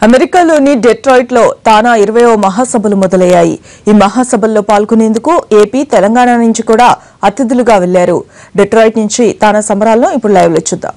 అమెరికాలోని డెట్రాయిట్ లో తానా 20వ మహాసభలు మొదలయ్యాయి. ఈ మహాసభల్లో పాల్గొనేందుకు ఏపీ, తెలంగాణ నుంచి కూడా అతిథులుగా వెళ్లారు. డెట్రాయిట్ నుంచి తానా సంబరాలను ఇప్పుడు లైవ్ లో చూద్దాం.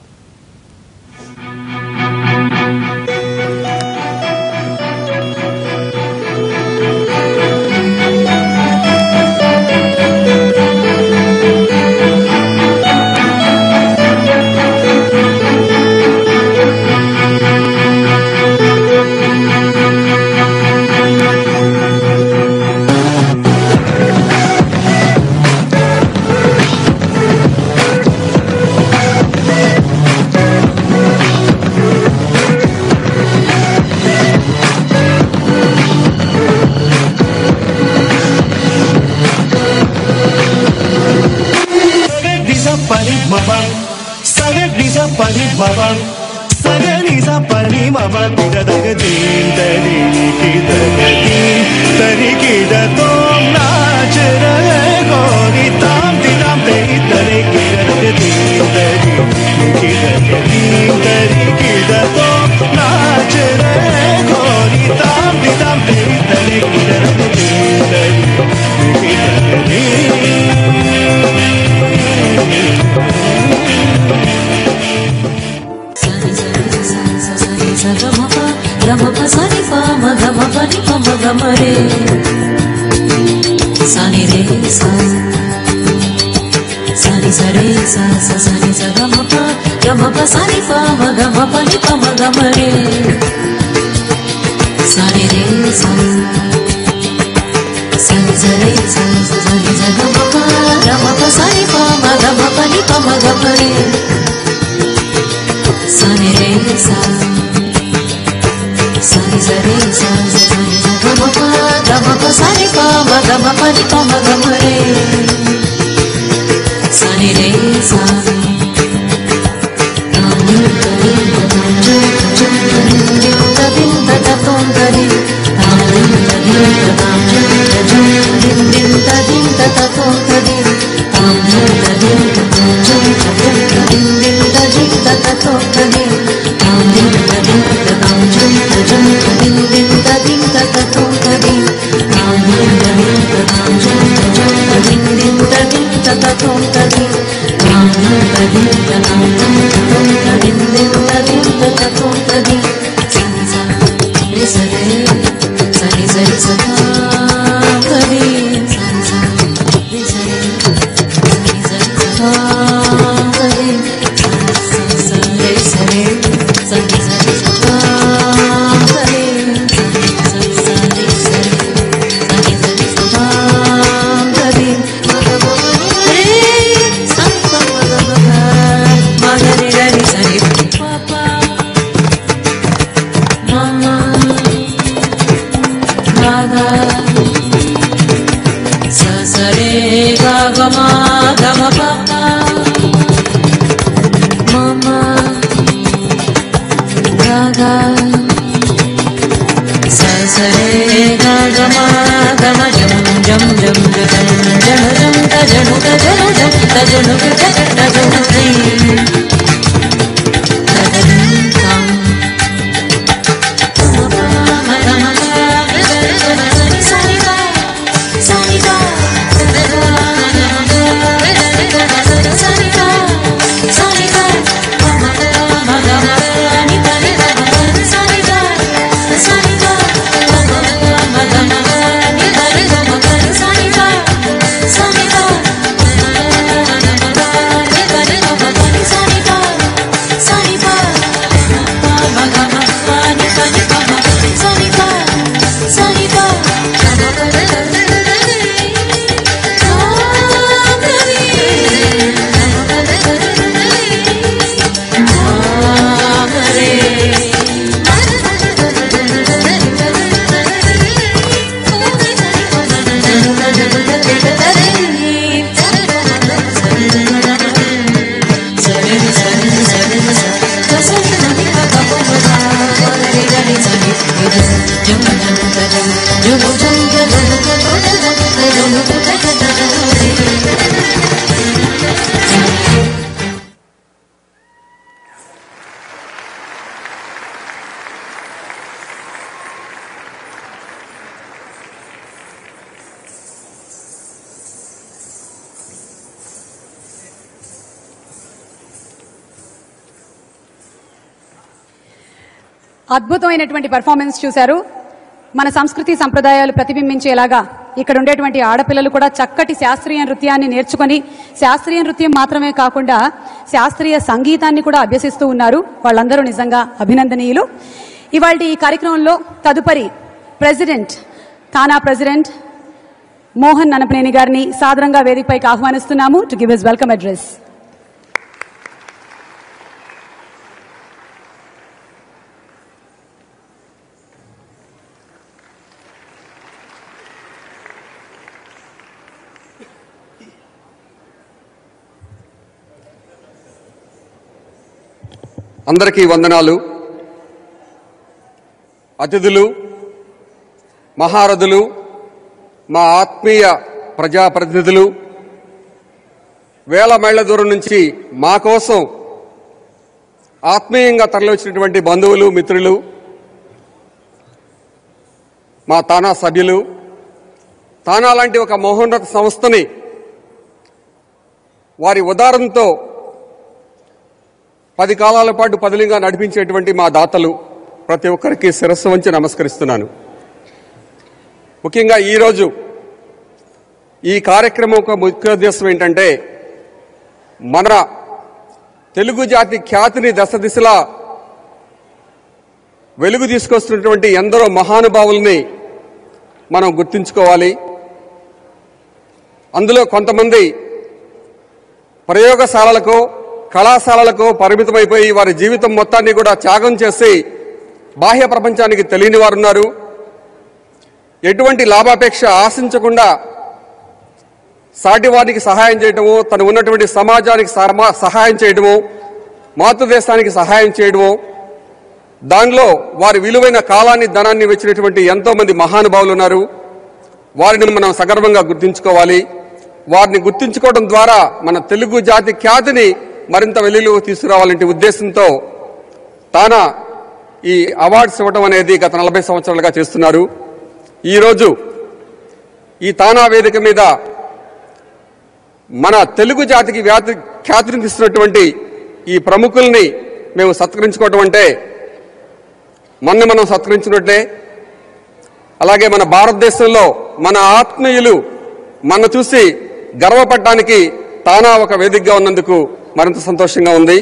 అద్భుతమైనటువంటి పర్ఫార్మెన్స్ చూశారు. మన సంస్కృతి సంప్రదాయాలు ప్రతిబింబించేలాగా ఇక్కడ ఉండేటువంటి ఆడపిల్లలు కూడా చక్కటి శాస్త్రీయ నృత్యాన్ని నేర్చుకొని శాస్త్రీయ నృత్యం మాత్రమే కాకుండా శాస్త్రీయ సంగీతాన్ని కూడా అభ్యసిస్తూ ఉన్నారు. వాళ్ళందరూ నిజంగా అభినందనీయులు. ఇవాళ ఈ కార్యక్రమంలో తదుపరి ప్రెసిడెంట్ తానా ప్రెసిడెంట్ మోహన్ ననపనేని గారిని సాదరంగా వేదికపైకి ఆహ్వానిస్తున్నాము to give his welcome address. అందరికీ వందనాలు. అతిథులు, మహారథులు, మా ఆత్మీయ ప్రజాప్రతినిధులు, వేల మైళ్ల దూరం నుంచి మా కోసం ఆత్మీయంగా తరలివచ్చినటువంటి బంధువులు, మిత్రులు, మా తానా సభ్యులు, తానా లాంటి ఒక మహోన్నత సంస్థని వారి ఉదారంతో 10 కాలాల పాటు పదిలంగా నడిపించేటువంటి మా దాతలు ప్రతి ఒక్కరికి శిరస్సు వంచి నమస్కరిస్తున్నాను. ముఖ్యంగా ఈరోజు ఈ కార్యక్రమం యొక్క ముఖ్య ఉద్దేశం ఏంటంటే మన తెలుగు జాతి ఖ్యాతిని దశ దిశలా వెలుగు తీసుకొస్తున్నటువంటి ఎందరో మహానుభావుల్ని మనం గుర్తుంచుకోవాలి. అందులో కొంతమంది ప్రయోగశాలలకు, కళాశాలలకు పరిమితమైపోయి వారి జీవితం మొత్తాన్ని కూడా త్యాగం చేసి బాహ్య ప్రపంచానికి తెలియని వారు ఉన్నారు. ఎటువంటి లాభాపేక్ష ఆశించకుండా సాటివారికి సహాయం చేయడము, తను ఉన్నటువంటి సమాజానికి సహాయం చేయడము, మాతృదేశానికి సహాయం చేయడము, దానిలో వారి విలువైన కాలాన్ని, ధనాన్ని వెచ్చినటువంటి ఎంతో మంది మహానుభావులు ఉన్నారు. వారిని మనం సగర్వంగా గుర్తించుకోవాలి. వారిని గుర్తించుకోవడం ద్వారా మన తెలుగు జాతి ఖ్యాతిని మరింత వెలుగులోకి తీసుకురావాలంటే ఉద్దేశంతో తానా ఈ అవార్డ్స్ ఇవ్వడం అనేది గత 40 సంవత్సరాలుగా చేస్తున్నారు. ఈరోజు ఈ తానా వేదిక మీద మన తెలుగు జాతికి ఖ్యాతిని తీస్తున్నటువంటి ఈ ప్రముఖుల్ని మేము సత్కరించుకోవటం అంటే మనం సత్కరించినట్లే. అలాగే మన భారతదేశంలో మన ఆత్మీయులు మన చూసి గర్వపడడానికి తానా ఒక వేదికగా ఉన్నందుకు మరింత సంతోషంగా ఉంది.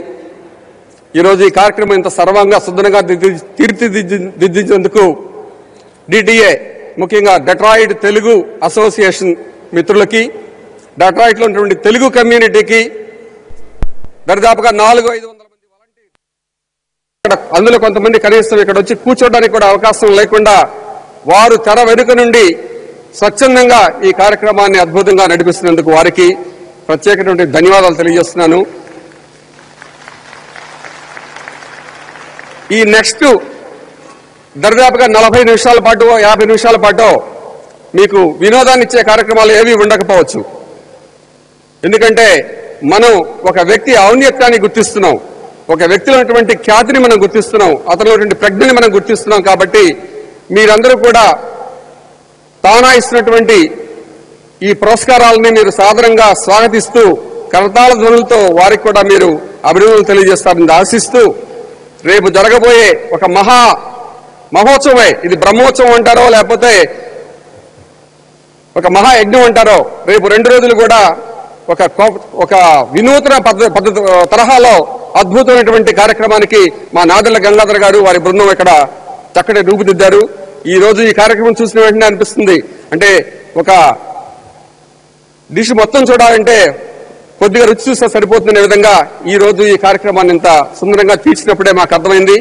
ఈరోజు ఈ కార్యక్రమం ఇంత సర్వంగా శుద్ధంగా తీర్చిదిద్దించేందుకు డిటిఏ, ముఖ్యంగా డెట్రాయిట్ తెలుగు అసోసియేషన్ మిత్రులకి, డెట్రాయిట్లో ఉన్నటువంటి తెలుగు కమ్యూనిటీకి దరిదాపుగా 400-500 మంది వాలంటీర్లు, అందులో కొంతమంది కనీసం ఇక్కడ వచ్చి కూర్చోడానికి కూడా అవకాశం లేకుండా వారు తెర వెనుక నుండి స్వచ్ఛందంగా ఈ కార్యక్రమాన్ని అద్భుతంగా నడిపిస్తున్నందుకు వారికి ప్రత్యేకమైన ధన్యవాదాలు తెలియజేస్తున్నాను. ఈ నెక్స్ట్ దరిదాపుగా 40 నిమిషాల పాటు 50 నిమిషాల పాటు మీకు వినోదాన్ని ఇచ్చే కార్యక్రమాలు ఏవి ఉండకపోవచ్చు. ఎందుకంటే మనం ఒక వ్యక్తి ఔన్నత్యాన్ని గుర్తిస్తున్నాం, ఒక వ్యక్తిలో ఉన్నటువంటి ఖ్యాతిని మనం గుర్తిస్తున్నాం, అతనిలో ఉన్నటువంటి ప్రజ్ఞని మనం గుర్తిస్తున్నాం. కాబట్టి మీరందరూ కూడా తానా ఇస్తున్నటువంటి ఈ పురస్కారాలని మీరు సాదరంగా స్వాగతిస్తూ కరతాళ ధ్వనులతో వారికి కూడా మీరు అభినందనలు తెలియజేస్తారని ఆశిస్తూ, రేపు జరగబోయే ఒక మహోత్సవమే, ఇది బ్రహ్మోత్సవం అంటారో లేకపోతే ఒక మహాయజ్ఞం అంటారో, రేపు 2 రోజులు కూడా ఒక వినూత్న పద్ధతి తరహాలో అద్భుతమైనటువంటి కార్యక్రమానికి మా నాదెళ్ల గంగాధర్ గారు, వారి బృందం ఇక్కడ చక్కటి రూపుదిద్దారు. ఈ రోజు ఈ కార్యక్రమం చూసిన వెంటనే అనిపిస్తుంది, అంటే ఒక డిష్ మొత్తం చూడాలంటే కొద్దిగా రుచి చూస్తే సరిపోతున్న విధంగా ఈ రోజు ఈ కార్యక్రమాన్ని ఇంత సుందరంగా తీర్చినప్పుడే మాకు అర్థమైంది.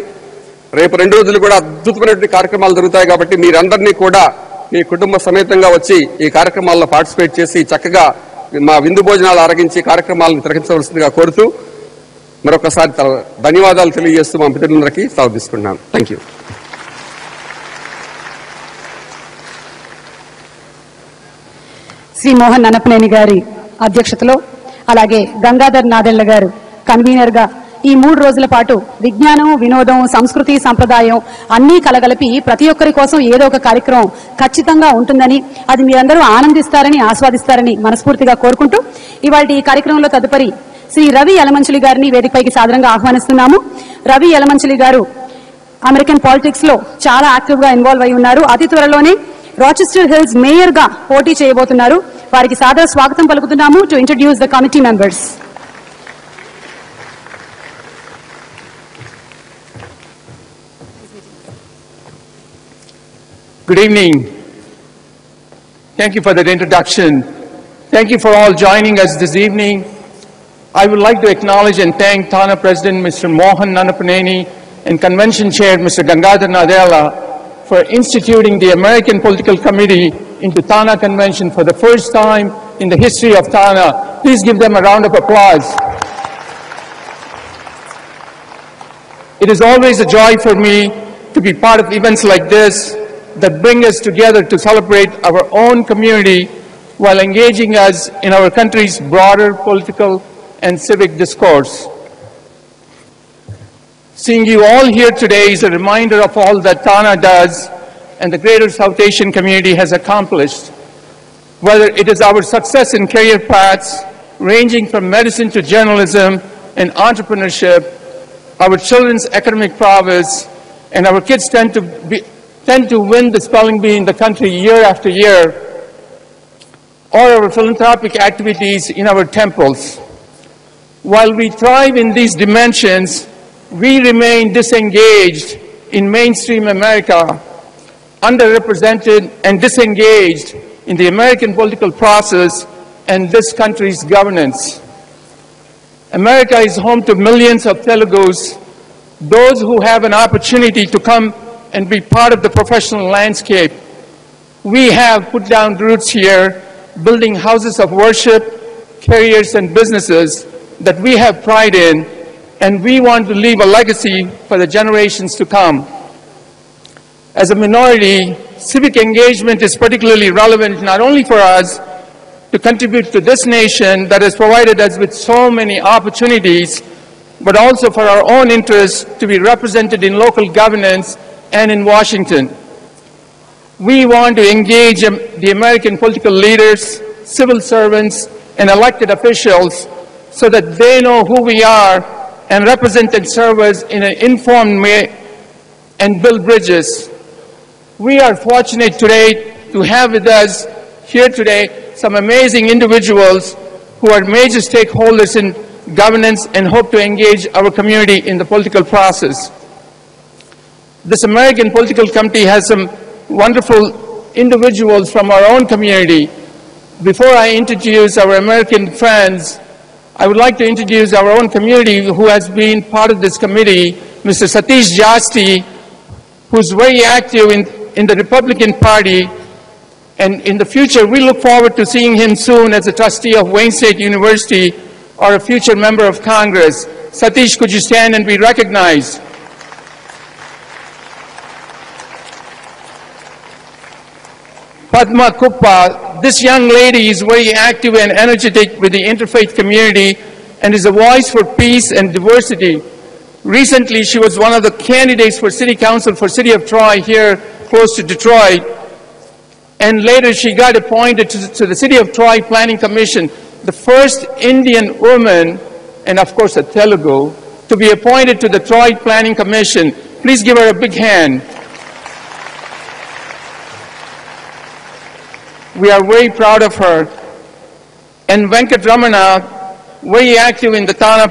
రేపు 2 రోజులు కూడా అద్భుతమైనటువంటి కార్యక్రమాలు జరుగుతాయి. కాబట్టి మీరందరినీ కూడా మీ కుటుంబ సమేతంగా వచ్చి ఈ కార్యక్రమాల్లో పార్టిసిపేట్ చేసి చక్కగా మా విందు భోజనాలు ఆరగించి కార్యక్రమాలను తిరగించవలసిందిగా కోరుతూ మరొకసారి ధన్యవాదాలు తెలియజేస్తూ మా మిత్రులందరికీ సెలవు తీసుకుంటున్నాను. Thank you. శ్రీ మోహన్ ననపనేని గారి అధ్యక్షతలో, అలాగే గంగాధర్ నాదెళ్ల గారు కన్వీనర్ గా ఈ 3 రోజుల పాటు విజ్ఞానం, వినోదం, సంస్కృతి, సంప్రదాయం అన్నీ కలగలిపి ప్రతి ఒక్కరి కోసం ఏదో ఒక కార్యక్రమం ఖచ్చితంగా ఉంటుందని, అది మీరందరూ ఆనందిస్తారని, ఆస్వాదిస్తారని మనస్ఫూర్తిగా కోరుకుంటూ ఇవాళ ఈ కార్యక్రమంలో తదుపరి శ్రీ రవి యలమంచిలి గారిని వేదికపైకి సాదరంగా ఆహ్వానిస్తున్నాము. రవి యలమంచిలి గారు అమెరికన్ పాలిటిక్స్ లో చాలా యాక్టివ్ గా ఇన్వాల్వ్ అయి ఉన్నారు. అతి త్వరలోనే రాచెస్టర్ హిల్స్ మేయర్ గా పోటీ చేయబోతున్నారు. వారికి సాదర స్వాగతం పలుకుతున్నాము. To introduce the committee members. Good evening. Thank you for that introduction. Thank you for all joining us this evening. I would like to acknowledge and thank TANA President Mr. Mohan Nanapaneni and Convention Chair Mr. Gangadhar Nadella for instituting the American Political Committee into TANA Convention for the first time in the history of TANA. Please give them a round of applause. It is always a joy for me to be part of events like this that bring us together to celebrate our own community while engaging us in our country's broader political and civic discourse. Seeing you all here today is a reminder of all that TANA does and the greater South Asian community has accomplished. Whether it is our success in career paths ranging from medicine to journalism and entrepreneurship, our children's academic prowess, and our kids tend to win the spelling bee in the country year after year, or our philanthropic activities in our temples. While we thrive in these dimensions, we remain disengaged in mainstream America, underrepresented and disengaged in the American political process and this country's governance. America is home to millions of Telugus, those who have an opportunity to come and be part of the professional landscape. We have put down roots here, building houses of worship, careers and businesses that we have pride in, and we want to leave a legacy for the generations to come. As a minority, civic engagement is particularly relevant not only for us to contribute to this nation that has provided us with so many opportunities, but also for our own interests to be represented in local governance and in Washington. We want to engage the American political leaders, civil servants, and elected officials so that they know who we are and represent and serve us in an informed way and build bridges. We are fortunate today to have with us here today some amazing individuals who are major stakeholders in governance and hope to engage our community in the political process. This American Political Committee has some wonderful individuals from our own community. Before I introduce our American friends, I would like to introduce our own community who has been part of this committee, Mr. Satish Jasti, who's very active in the Republican Party, and in the future we look forward to seeing him soon as a trustee of Wayne State University or a future member of Congress. Satish, could you stand and be recognized? Padma Kuppa, this young lady is very active and energetic with the interfaith community and is a voice for peace and diversity. Recently, she was one of the candidates for City Council for City of Troy here close to Detroit. And later she got appointed to the City of Troy Planning Commission, the first Indian woman, and of course a Telugu, to be appointed to the Troy Planning Commission. Please give her a big hand. We are very proud of her. And Venkat Ramana, very active in the TANA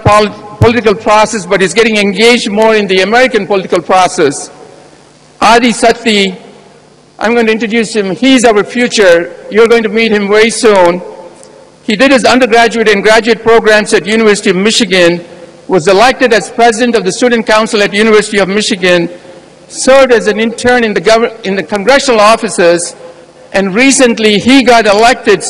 political process, but is getting engaged more in the American political process. Adi Sati, I'm going to introduce him. He's our future. You're going to meet him very soon. He did his undergraduate and graduate programs at University of Michigan, was elected as president of the Student Council at University of Michigan, served as an intern in the congressional offices, and recently he got elected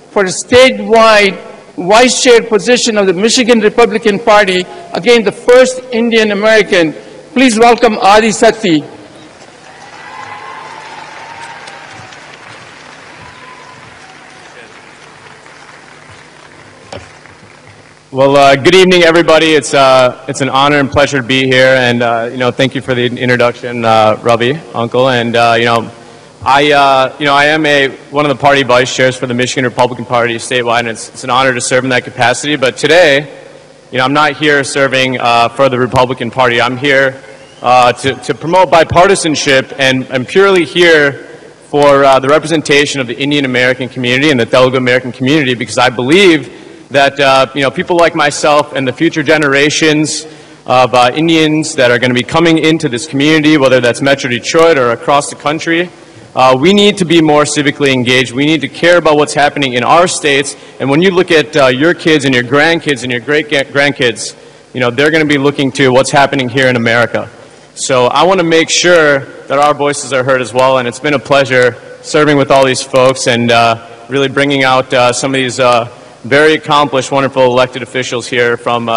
for a statewide vice chair position of the Michigan Republican Party, again the first Indian American. Please welcome Adi Sati. Well, good evening, everybody. It's an honor and pleasure to be here, and thank you for the introduction, Ravi, Uncle. And I am one of the party vice chairs for the Michigan Republican Party statewide, and it's an honor to serve in that capacity. But today, I'm not here serving for the Republican Party. I'm here to promote bipartisanship and purely here for the representation of the Indian American community and the Telugu American community, because I believe that people like myself and the future generations of Indians that are going to be coming into this community, whether that's Metro Detroit or across the country, we need to be more civically engaged. We need to care about what's happening in our states. And when you look at your kids and your grandkids and your great-grandkids, they're going to be looking to what's happening here in America. So I want to make sure that our voices are heard as well, and it's been a pleasure serving with all these folks and really bringing out some of these very accomplished, wonderful elected officials here from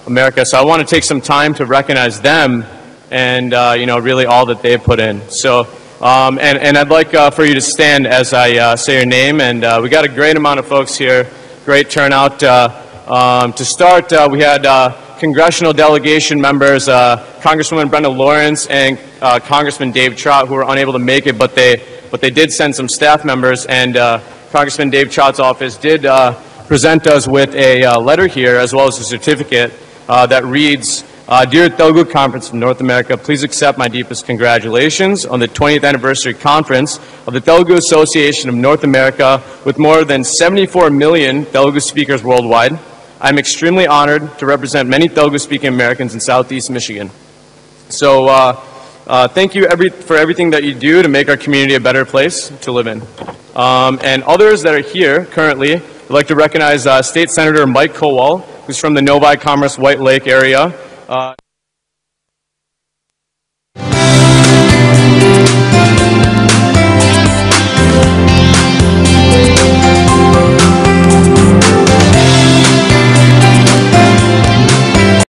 America. So I want to take some time to recognize them and really all that they've put in. So and I'd like for you to stand as I say your name. And we got a great amount of folks here, great turnout. To start, we had congressional delegation members, Congresswoman Brenda Lawrence and Congressman Dave Trott, who were unable to make it, but they did send some staff members, and Congressman Dave Trott's office did present us with a letter here, as well as a certificate that reads, Dear Telugu Conference of North America, please accept my deepest congratulations on the 20th anniversary conference of the Telugu Association of North America with more than 74 million Telugu speakers worldwide. I'm extremely honored to represent many Telugu-speaking Americans in Southeast Michigan. So thank you for everything that you do to make our community a better place to live in. And others that are here currently, I'd like to recognize State Senator Mike Kowal, who's from the Novi Commerce White Lake area.